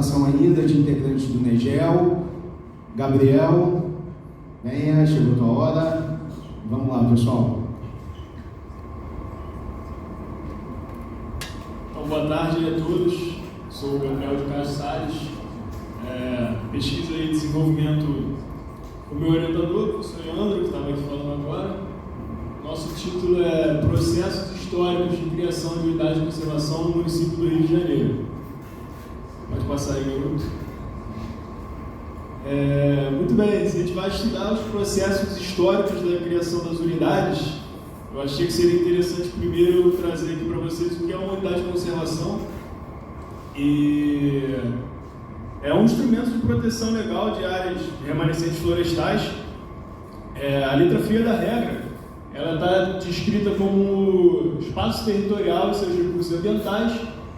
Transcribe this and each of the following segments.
participação ainda de integrantes do NEGEL. Gabriel, venha, chegou a tua hora. Vamos lá, pessoal. Então, boa tarde a todos. Sou o Gabriel de Castro Salles. Pesquisa e desenvolvimento com o meu orientador, o professor Leandro, que estava aqui falando agora. Nosso título é Processos Históricos de Criação de Unidade de Conservação no município do Rio de Janeiro. Pode passar aí, garoto. Muito bem, a gente vai estudar os processos históricos da criação das unidades. Eu achei que seria interessante primeiro trazer aqui para vocês o que é uma unidade de conservação. E é um instrumento de proteção legal de áreas remanescentes florestais. A letra fria da regra, ela está descrita como espaço territorial e seus recursos ambientais,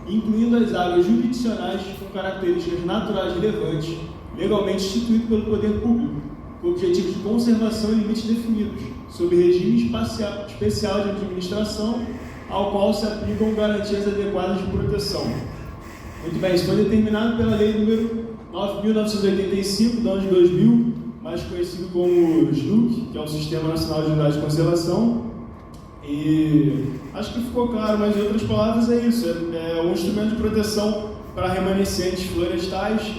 incluindo as áreas jurisdicionais com características naturais relevantes, legalmente instituído pelo poder público, com objetivos de conservação e limites definidos, sob regime especial de administração, ao qual se aplicam garantias adequadas de proteção. Muito bem, isso foi determinado pela Lei número 9.985, do ano de 2000, mais conhecido como SNUC, que é o Sistema Nacional de Unidades de Conservação. E acho que ficou claro, mas em outras palavras é isso, é um instrumento de proteção para remanescentes florestais,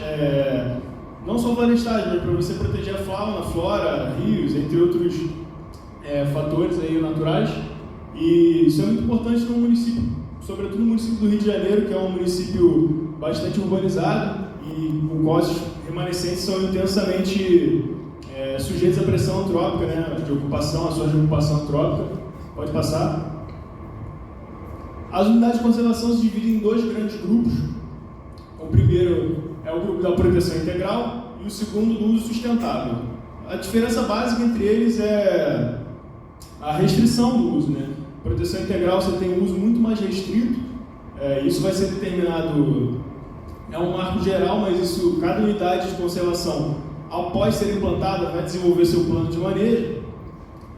não só florestais, mas para você proteger a fauna, a flora, rios, entre outros fatores aí naturais. E isso é muito importante no município, sobretudo no município do Rio de Janeiro, que é um município bastante urbanizado e o qual os remanescentes são intensamente sujeitos à pressão antrópica, né, de ocupação, ações de ocupação antrópica. Pode passar. As unidades de conservação se dividem em dois grandes grupos. O primeiro é o grupo da proteção integral e o segundo do uso sustentável. A diferença básica entre eles é a restrição do uso, né? Proteção integral você tem um uso muito mais restrito, isso vai ser determinado, é um marco geral, mas isso, cada unidade de conservação, após ser implantada, vai desenvolver seu plano de manejo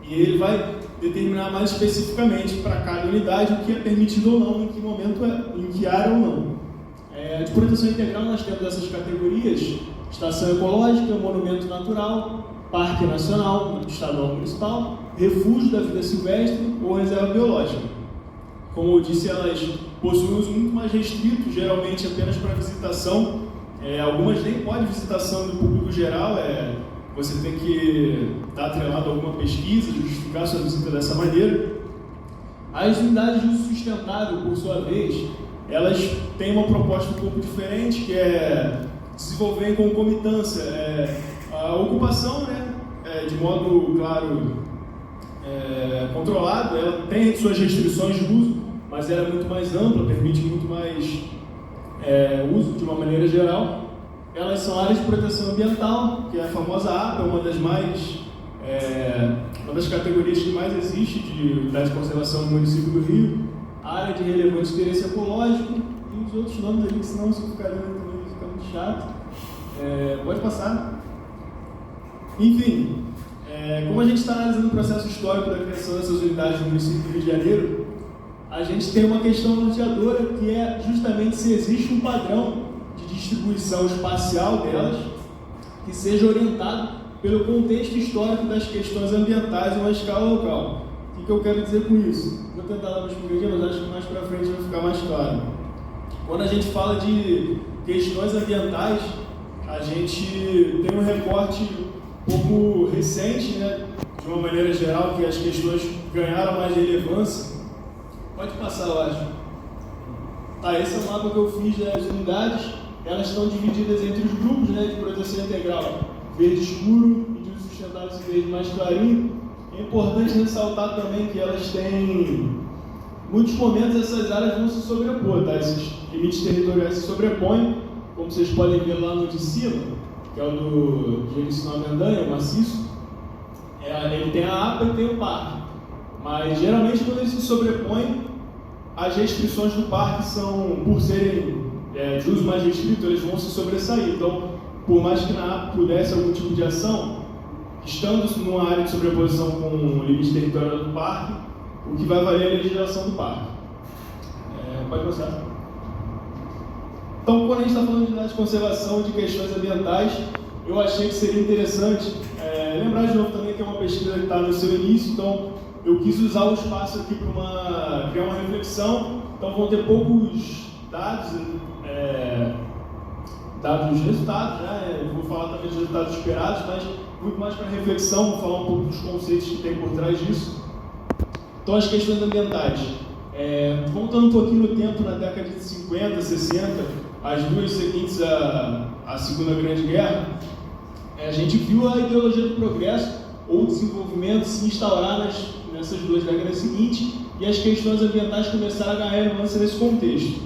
e ele vai determinar mais especificamente para cada unidade o que é permitido ou não, em que momento em que área ou não. De proteção integral nós temos essas categorias: estação ecológica, monumento natural, parque nacional, estadual ou municipal, refúgio da vida silvestre ou reserva biológica. Como eu disse, elas possuem uso muito mais restrito, geralmente apenas para visitação. Algumas nem podem visitação do público geral, você tem que estar atrelado a alguma pesquisa, justificar sua visita dessa maneira. As unidades de uso sustentável, por sua vez, elas têm uma proposta um pouco diferente, que é desenvolver em concomitância a ocupação, né, de modo, claro, controlado. Ela tem suas restrições de uso, mas ela é muito mais ampla, permite muito mais uso de uma maneira geral. Elas são áreas de proteção ambiental, que é a famosa APA, uma das categorias que mais existe de unidade de conservação no município do Rio. Área de relevante interesse ecológico e os outros nomes ali, que senão se ficar lendo também fica muito chato. Pode passar. Enfim, como a gente está analisando o processo histórico da criação dessas unidades no município do Rio de Janeiro, a gente tem uma questão norteadora, que é justamente se existe um padrão de distribuição espacial delas que seja orientado pelo contexto histórico das questões ambientais em uma escala local. O que eu quero dizer com isso? Vou tentar dar uma explicação, mas acho que mais para frente vai ficar mais claro. Quando a gente fala de questões ambientais, a gente tem um recorte um pouco recente, né, de uma maneira geral, que as questões ganharam mais relevância. Pode passar, eu acho. Esse é o mapa que eu fiz das unidades. Elas estão divididas entre os grupos, né, de proteção integral, verde escuro e de uso sustentável esse verde mais clarinho. É importante ressaltar também que elas têm, muitos momentos essas áreas vão se sobrepor, tá? Esses limites territoriais se sobrepõem, como vocês podem ver lá no de cima, que é o do Gerencial Mendanha, o maciço. Ele tem a APA e tem o parque, mas geralmente quando eles se sobrepõem, as restrições do parque são, por serem de uso mais restrito, eles vão se sobressair. Então, por mais que na APA pudesse algum tipo de ação, estando numa área de sobreposição com o limite territorial do parque, o que vai valer é a legislação do parque. Pode passar. Então, quando a gente está falando de unidade de conservação de questões ambientais, eu achei que seria interessante lembrar de novo também que é uma pesquisa que está no seu início, então eu quis usar o espaço aqui para criar uma reflexão. Então vão ter poucos dados, resultados, né? Eu vou falar também dos resultados esperados, mas muito mais para reflexão, vou falar um pouco dos conceitos que tem por trás disso. Então, as questões ambientais. Voltando um pouquinho no tempo, na década de 50, 60, as duas seguintes à Segunda Grande Guerra, a gente viu a ideologia do progresso ou desenvolvimento se instaurar nessas duas décadas seguintes e as questões ambientais começaram a ganhar relevância nesse contexto.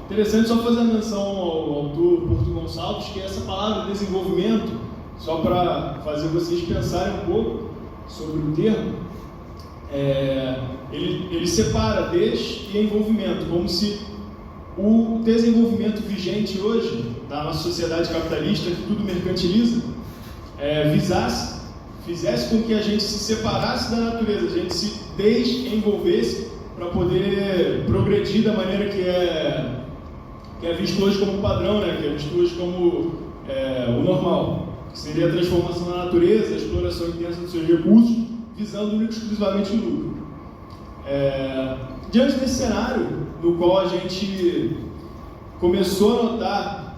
Interessante só fazer a menção ao autor Porto Gonçalves, que essa palavra desenvolvimento, só para fazer vocês pensarem um pouco sobre o termo, ele separa des e envolvimento, como se o desenvolvimento vigente hoje, da nossa sociedade capitalista, que tudo mercantiliza, fizesse com que a gente se separasse da natureza, a gente se desenvolvesse para poder progredir da maneira que é visto hoje como padrão, né? Que é visto hoje como o normal, que seria a transformação da natureza, a exploração intensa dos seus recursos, visando exclusivamente o lucro. Diante desse cenário, no qual a gente começou a notar,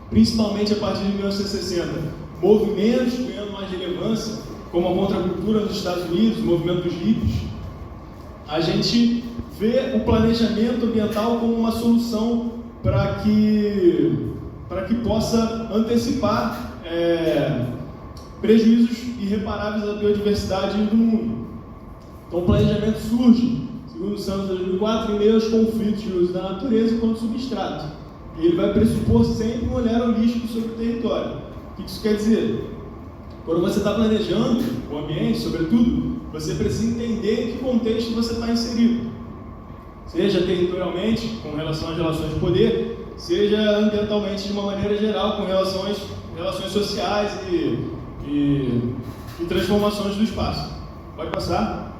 principalmente a partir de 1960, movimentos ganhando mais relevância, como a contracultura nos Estados Unidos, o movimento dos hippies, a gente vê o planejamento ambiental como uma solução para que possa antecipar prejuízos irreparáveis à biodiversidade do mundo. Então, o planejamento surge, segundo o Santos 2004, em meio aos conflitos de uso da natureza enquanto substrato. E ele vai pressupor sempre um olhar holístico sobre o território. O que isso quer dizer? Quando você está planejando o ambiente, sobretudo, você precisa entender em que contexto você está inserido. Seja territorialmente, com relação às relações de poder, seja ambientalmente de uma maneira geral, com relações sociais e transformações do espaço. Pode passar?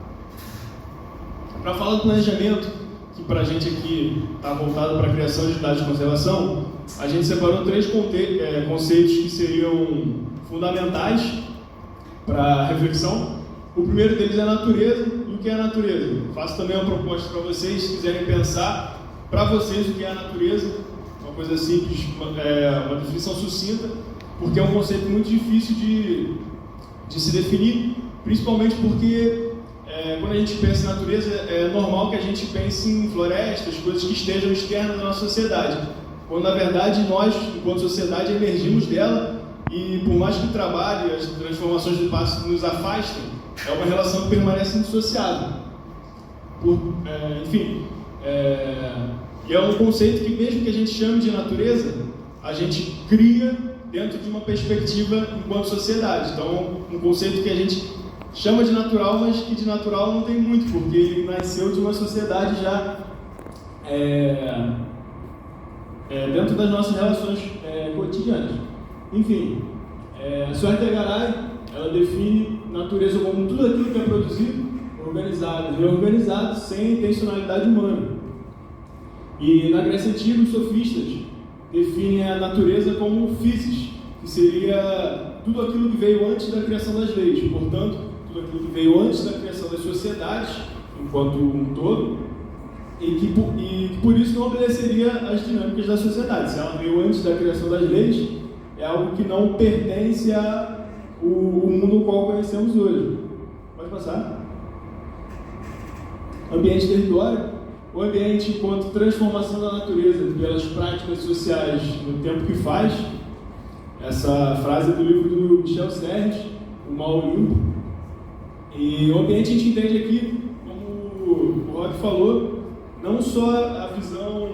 Para falar do planejamento, que para a gente aqui está voltado para a criação de unidades de conservação, a gente separou 3 conceitos que seriam fundamentais para a reflexão. O primeiro deles é a natureza. E o que é a natureza? Faço também uma proposta para vocês, se quiserem pensar para vocês o que é a natureza, uma coisa simples, uma definição sucinta, porque é um conceito muito difícil de se definir, principalmente porque quando a gente pensa em natureza, é normal que a gente pense em florestas, coisas que estejam externas da nossa sociedade, quando na verdade nós, enquanto sociedade, emergimos dela e por mais que o trabalho e as transformações do espaço nos afastem, é uma relação que permanece indissociável. E é um conceito que mesmo que a gente chame de natureza, a gente cria dentro de uma perspectiva enquanto sociedade. Então, um conceito que a gente chama de natural, mas que de natural não tem muito, porque ele nasceu de uma sociedade já dentro das nossas relações cotidianas. Enfim, a Suerte Garay, ela define natureza como tudo aquilo que é produzido, organizado e reorganizado sem intencionalidade humana. E na Grécia Antiga, os sofistas definem a natureza como physis, que seria tudo aquilo que veio antes da criação das leis, portanto, tudo aquilo que veio antes da criação das sociedades, enquanto um todo, e que por isso não obedeceria às dinâmicas da sociedade. Se ela veio antes da criação das leis, é algo que não pertence ao mundo no qual conhecemos hoje. Pode passar. Ambiente e território. O ambiente enquanto transformação da natureza pelas práticas sociais no tempo que faz. Essa frase é do livro do Michel Serres, O Mal Limpo. E o ambiente a gente entende aqui, como o Rob falou, não só a visão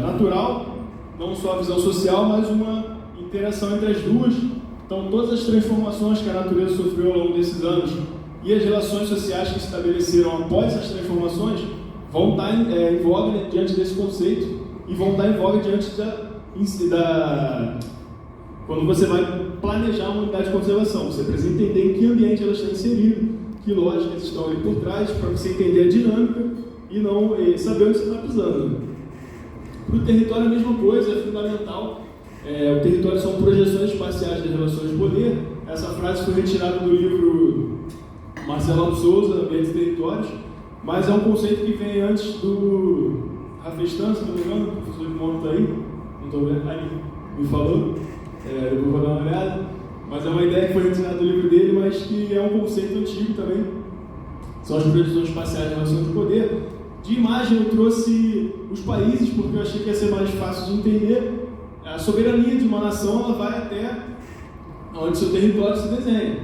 natural, não só a visão social, mas uma interação entre as duas. Então, todas as transformações que a natureza sofreu ao longo desses anos e as relações sociais que se estabeleceram após essas transformações vão estar em voga diante desse conceito e vão estar em voga diante quando você vai planejar uma unidade de conservação. Você precisa entender em que ambiente ela está inserida, que lógicas estão ali por trás, para você entender a dinâmica e não saber onde você está pisando. Para o território, a mesma coisa, é fundamental. O território são projeções espaciais das relações de poder. Essa frase foi retirada do livro Marcelo Alves Souza, Ambientes e Territórios, mas é um conceito que vem antes do Rafestan, se não me engano, o professor de Mono está aí, não estou vendo, aí me falou, eu vou dar uma olhada, mas é uma ideia que foi retirada do livro dele, mas que é um conceito antigo também. São as projeções espaciais das relações de poder. De imagem eu trouxe os países, porque eu achei que ia ser mais fácil de entender. A soberania de uma nação, ela vai até onde seu território se desenha.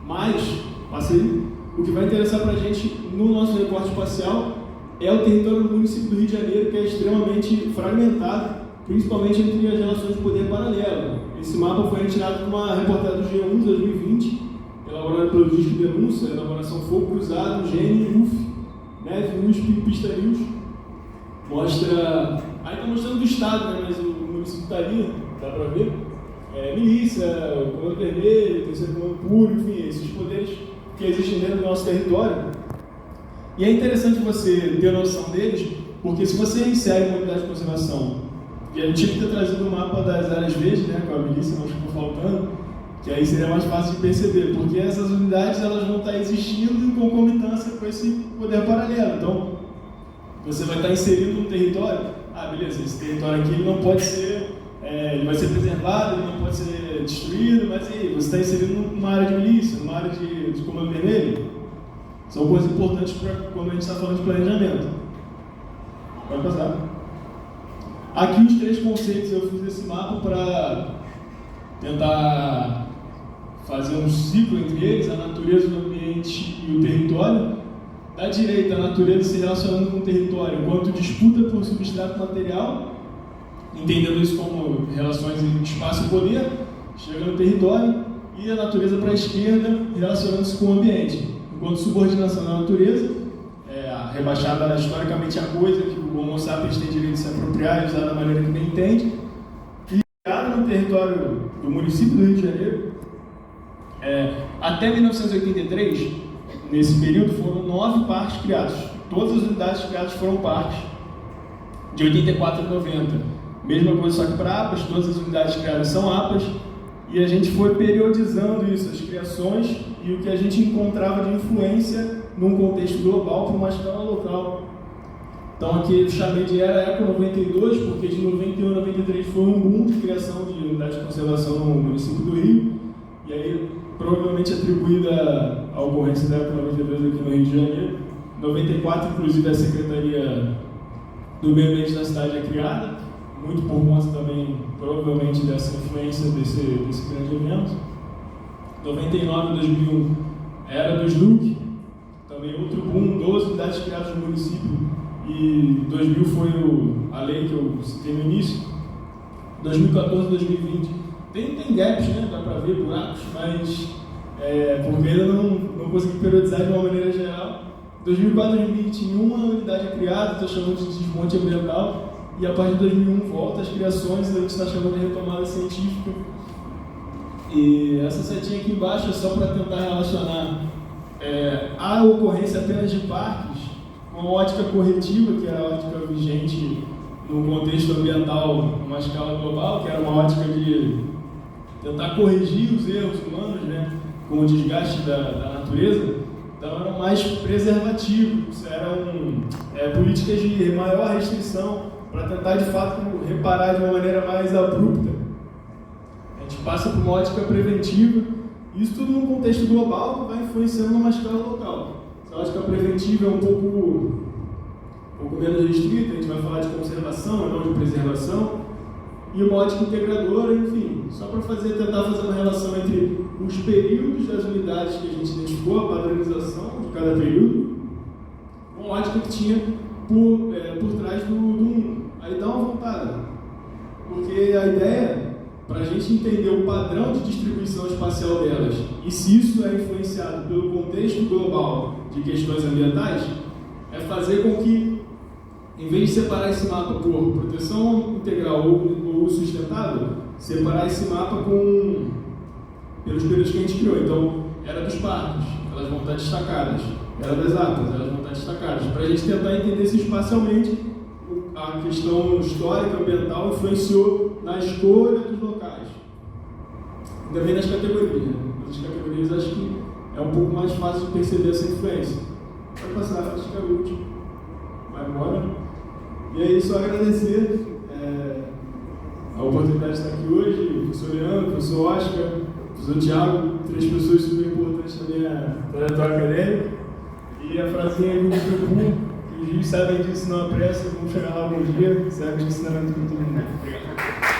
Mas, o que vai interessar para a gente no nosso recorte espacial é o território do município do Rio de Janeiro, que é extremamente fragmentado, principalmente entre as relações de poder paralelo. Esse mapa foi retirado de uma reportagem do G1 de 2020, elaborada pelo Disque Denúncia, elaboração Fogo Cruzado, GN e UF, Neve, USP e Pista News. Mostra. Aí está mostrando do estado, né? Mas o município está ali, dá para ver. Milícia, o Comando Vermelho, Terceiro Comando Puro, enfim, esses poderes que existem dentro do nosso território. E é interessante você ter noção deles, porque se você insere uma unidade de conservação, e a gente tinha que ter trazido o mapa das áreas verdes, né, com a milícia, não ficou faltando, que aí seria mais fácil de perceber, porque essas unidades elas vão estar existindo em concomitância com esse poder paralelo. Então, você vai estar inserido num território, beleza, esse território aqui ele não pode ser, ele vai ser preservado, ele não pode ser destruído, mas aí, você está inserido numa área de milícia, numa área de comando vermelho. São coisas importantes para quando a gente está falando de planejamento. Pode passar. Aqui os 3 conceitos eu fiz esse mapa para tentar fazer um ciclo entre eles, a natureza, o ambiente e o território. Da direita, a natureza se relacionando com o território enquanto disputa por substrato material, entendendo isso como relações entre espaço e poder, chega no território, e a natureza para a esquerda, relacionando-se com o ambiente, enquanto subordinação da natureza, rebaixada historicamente a coisa que o Homo sapiens tem direito de se apropriar e usar da maneira que bem entende, e criada no território do município do Rio de Janeiro. Até 1983, nesse período, foram 9 parques criados. Todas as unidades criadas foram parques, de 84 a 90. Mesma coisa, só que para APAs, todas as unidades criadas são APAs, e a gente foi periodizando isso, as criações, e o que a gente encontrava de influência num contexto global para uma escala local. Então aqui eu chamei de Era Eco 92, porque de 91 a 93 foi um boom de criação de unidade de conservação no município do Rio, e aí provavelmente atribuída à ocorrência da Eco 92 aqui no Rio de Janeiro. Em 94, inclusive, a Secretaria do Meio Ambiente da cidade é criada, muito por conta também, provavelmente, dessa influência desse grande evento. 99 e 2001, Era do SNUC, também outro boom, 12 unidades criadas no município, e 2000 foi a lei que eu citei no início. 2014 e 2020, tem gaps, né? Dá para ver buracos, mas porque ainda não consegui periodizar de uma maneira geral. 2004 e 2021, uma unidade é criada, estou chamando de desmonte ambiental, e a partir de 2001 volta as criações, a gente está chamando de retomada científica. E essa setinha aqui embaixo é só para tentar relacionar a ocorrência apenas de parques com a ótica corretiva, que era a ótica vigente no contexto ambiental, numa escala global, que era uma ótica de tentar corrigir os erros humanos, né, com o desgaste da natureza. Então eram mais preservativos, eram políticas de maior restrição para tentar de fato reparar de uma maneira mais abrupta. A gente passa por uma ótica preventiva, isso tudo num contexto global que vai influenciando numa escala local. Essa ótica preventiva é um pouco menos restrita, a gente vai falar de conservação e não de preservação, e uma ótica integradora, enfim, só para tentar fazer uma relação entre os períodos das unidades que a gente identificou, a padronização de cada período, uma ótica que tinha por trás do mundo. Aí dá uma voltada, porque a ideia, para a gente entender o padrão de distribuição espacial delas, e se isso é influenciado pelo contexto global de questões ambientais, é fazer com que, em vez de separar esse mapa por proteção integral ou sustentável, separar esse mapa pelos períodos que a gente criou. Então, era dos parques, elas vão estar destacadas. Era das APAs, elas vão estar destacadas. Para a gente tentar entender se espacialmente a a questão histórica, ambiental, influenciou na escolha dos locais. E também nas categorias. Nas categorias acho que é um pouco mais fácil de perceber essa influência. Vai passar, acho que é o último. Vai embora. E aí, só agradecer a oportunidade de estar aqui hoje, o professor Leandro, o professor Oscar, o professor Thiago, 3 pessoas super importantes na minha trajetória acadêmica. E a frasinha do Capu, que os rios sabem disso, não apressa, vamos chegar lá algum dia, serve de ensinamento para todo mundo. Obrigado.